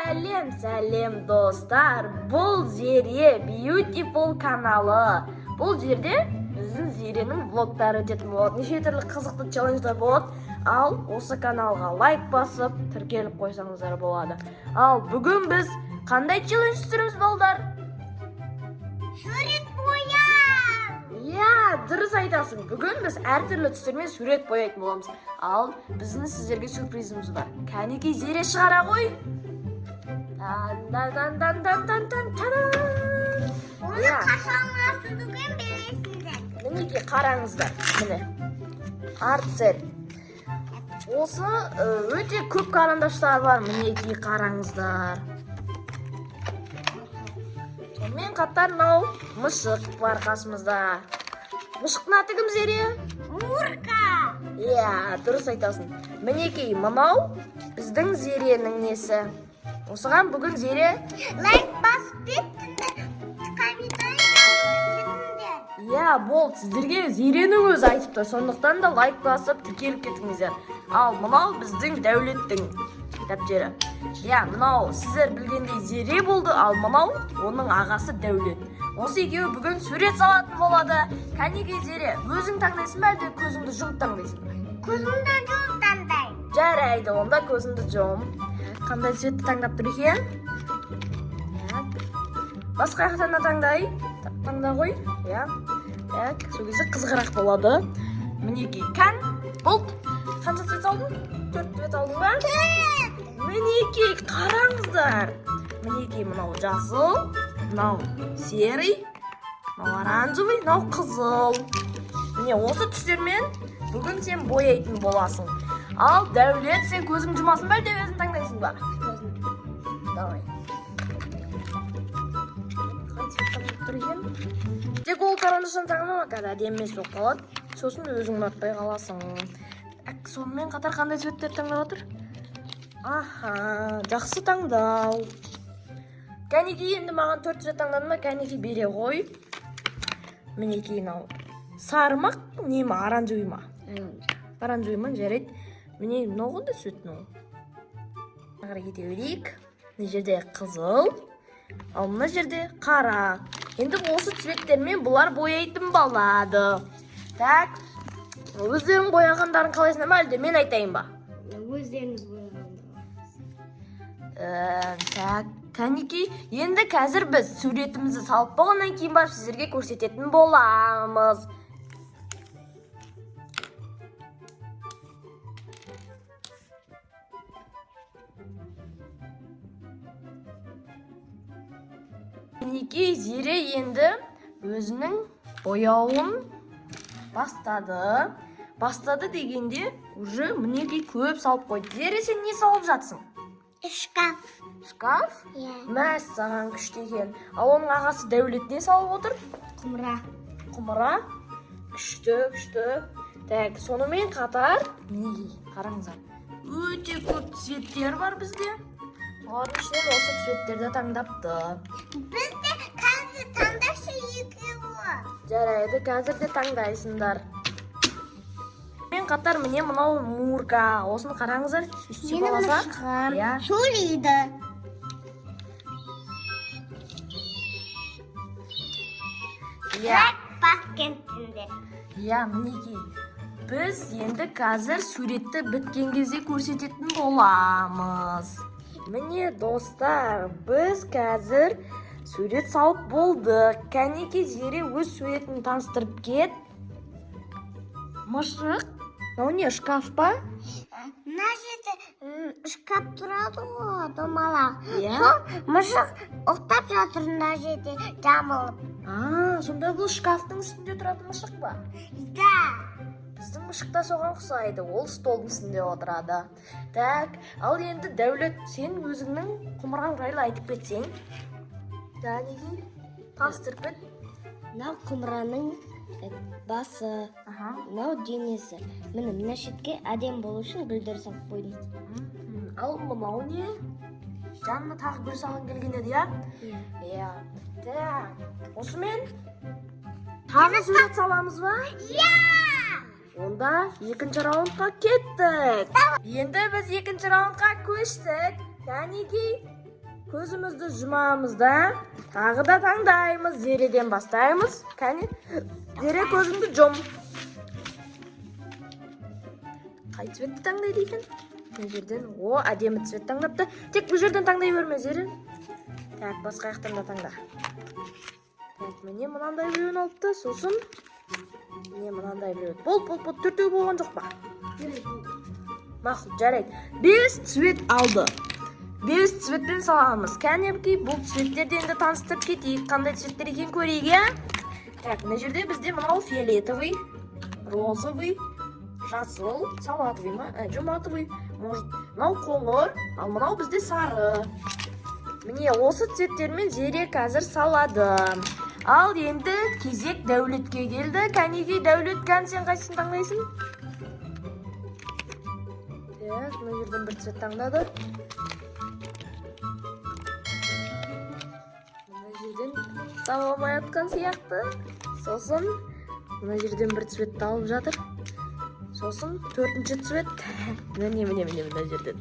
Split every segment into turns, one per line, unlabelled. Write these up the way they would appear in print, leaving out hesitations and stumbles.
Сәлем достар, бұл Зере Beautiful каналы. Бұл жерде біздің Зеренің влогтары өтетін болады. Неше түрлі қызықты челлендждар болады. Ал осы каналға лайк басып, тіркеліп қойсаңыздар болады. Ал бүгін біз қандай челлендж түсіреміз балдар?
Сурет бояу!
Дұрыс айтасың. Бүгін біз әртүрлі түстермен сурет бояйтын боламыз. Ал біздің сіздерге сюрпризіміз бар. Кәнекей Зере шығара ғой.
Оны қашанласыдығын білесіңдер.
Мінекей қараңыздар. Міне. Артсель. Осы өте көп қарандаштар бар. Мінекей қараңыздар. Сонымен қатар мынау мысық бар қасымызда. Мысықтың аты кім Зере?
Мурка!
Дұрыс айтасың. Мінекей мынау біздің Зеренің несі. Осыған бүгін Зере
Лайк басып кеттіңдер. Комментарий жазыңдар.
Бол, сіздерге Зеренің өзі айтыпты. Сондықтан да лайк басып тіркеліп кетіңіздер. Ал мынау біздің Дәулеттің дәптері. Мынау сіздер білгендей Зере болды, ал мынау оның ағасы Дәулет. Осы екеуі бүгін сурет салатын болады. Кәнекей Зере, өзің таңдайсың ба әлде көзіңді жұмып таңдайсың?
Көзімді жұмып таңдайым.
Жарайды, онда көзіңді жом. Қандай цветті таңдап тұр екен? Басқа жақтан да таңда ғой. Сол кезде қызғырақ болады. Мінекей кән, бұлт. Қанша цвет алдың? 4 цвет алдың ба? Мінекей, қараңыздар. Мінекей, мынау жасыл, мынау серый, мынау оранжевый, мынау қызыл. Міне осы түстермен бүгін сен бояйтын боласың. Ал Дәулет, сен көзің жұмасың ба, әлде өзің таңдайсың ба? Давай. Қай цвет таңдап тұр екен? Тек ол қарандаштан таңдама, кәді әдемі емес болып қалады. Сосын өзің ұнатпай қаласың. Сонымен қатар қандай цветтер таңдап отыр? Жақсы таңдау. Кәнекей, енді маған 4 цвет таңдадың ба, кәнекей бере ғой. Мінекей мынау сарымақ, не ма, оранжевый ма? Оранжевый ма, жарайды. Міне мынау қандай цвет мынау? Ағара кете берейік. Мына жерде қызыл, ал мына жерде қара. Енді осы цветтермен бұлар бояйтын болады. Так, өздерің бояғандарын қалайсыңдар ма, әлде мен айтайын ба?
Өздеріңіз бояғандар.
Так, кәнекей, енді қазір біз суретімізді салып болғаннан кейін барып сіздерге көрсететін боламыз. Кәнекей Зере енді өзінің бояуын бастады. Бастады дегенде уже мінекей көп салып қойды. Зере, сен не салып жатсың?
Шкаф.
Шкаф? Мәс саған күшті екен. Ал оның ағасы Дәулет не салып отыр?
Құмыра.
Құмыра? Күшті. Так, сонымен қатар, мінекей, қараңыздар. Өте көп цветтер бар бізде. Олардың ішінен осы цветтерді таңдапты.
Бізде қазір таңдашы екеуі.
Жарайды, қазір де таңдайсыңдар. Мен қатар міне мынау Мурка. Осыны қараңыздар. Үстеп аласақ.
Сөйлейді. Баскентінде.
Мінекей. Біз енді қазір суретті біткен кезде көрсететін боламыз. Міне достар, біз қазір сурет салып болды. Кәнекей Зере өз суретін таныстырып кет. Мысық? Мынау не, шкаф па?
Мына жерде шкаф тұрады ғой, домалақ. Сол мысық ұқтап жатыр мына жерде жамылып.
Сонда бұл шкафтың үстінде тұратын мысық па? Біздің мысық та соған ұқсайды, ол столдың үстінде отырады. Так, ал енді Дәулет, сен өзіңнің құмыран жайлы айтып кетсең. Кәнекей, таныстырып кет.
Мынау құмыраның басы, мынау денесі. Мына шетке әдем болу үшін гүлдер салып қойдым.
Ал мынау не? Жанына тағы гүл салғың келген еді, Так, осымен тағы сурет саламыз ба? Онда екінші раундқа кеттік. Енді біз екінші раундқа көштік. Кәнекей, көзімізді жұмамыз да тағы да таңдаймыз. Зереден бастаймыз. Кәне, Зере көзіңді жұм. Қай цветті таңдайды екен? Бұл жерден, әдемі цвет таңдапты. Тек бұл жерден таңдай берме, Зере. Так, басқа аяқтан да таңда. Так, міне мынандай біреуін алыпты, сосын міне мынандай біреуін. Бол, төртеу болған жоқ па? Мақұл, жарайды. 5 цвет алды. 5 цветпен саламыз. Кәнебки, бұл цветтерді енді таныстырып кетейік. Қандай цветтер екен көрейік, иә? Так, мына жерде бізде мынау фиолетовый, розовый, жасыл, салатовый ма? Жұматовый, может, мынау қоңыр, ал мынау бізде сары. Міне, осы цветтермен Зере қазір салады. Ал енді кезек Дәулетке келді. Кәнеге Дәулет, кән сен қайсысын таңдайсың? Так, мына жерден бір цвет таңдады. Мына жерден таба алмай атқан сияқты. Сосын мына жерден бір цвет алып жатыр. Сосын 4-ші цвет. Міне мына жерден.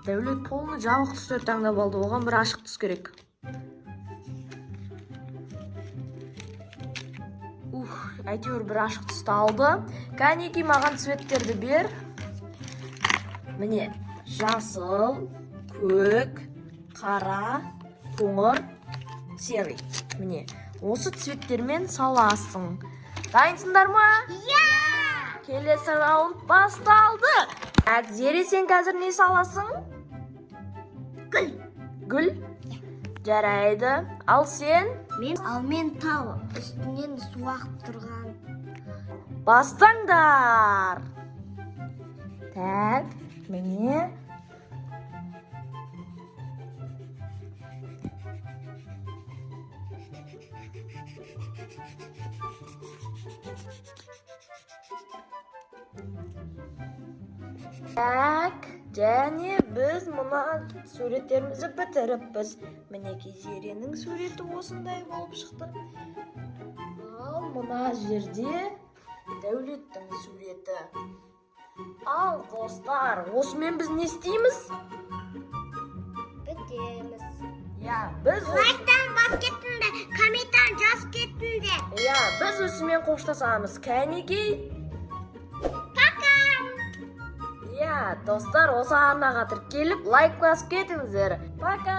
Дәулет полны жабық түстер таңдап алды. Оған бір ашық түс керек. Әйтеуір бір ашық түсті алды. Кәнеки маған цветтерді бер. Міне, жасыл, көк, қара, қоңыр, серый. Міне, осы цветтермен саласың. Дайынсыңдар ма?
Иә!
Келесі раунд басталды. Зере, сен қазір не саласың?
Гүл.
Гүл? Жарайды. Ал сен?
Мен тау үстінен су ағып тұрған.
Бастаңдар. Так, міне. Так, және біз мұна суреттерімізді бітіріппіз. Мінеки Зеренің суреті осындай болып шықты. Ал мұна жерде Дәулеттің суреті. Ал достар, осымен біз не істейміз?
Бітеміз.
Біз
Лайктан бас кетіңді, комментарий жазып кетіңді.
біз осымен қоштасамыз. Кәнеки? Достар, осы арнаға тіркеліп лайк басып кетіңіздер. Пока!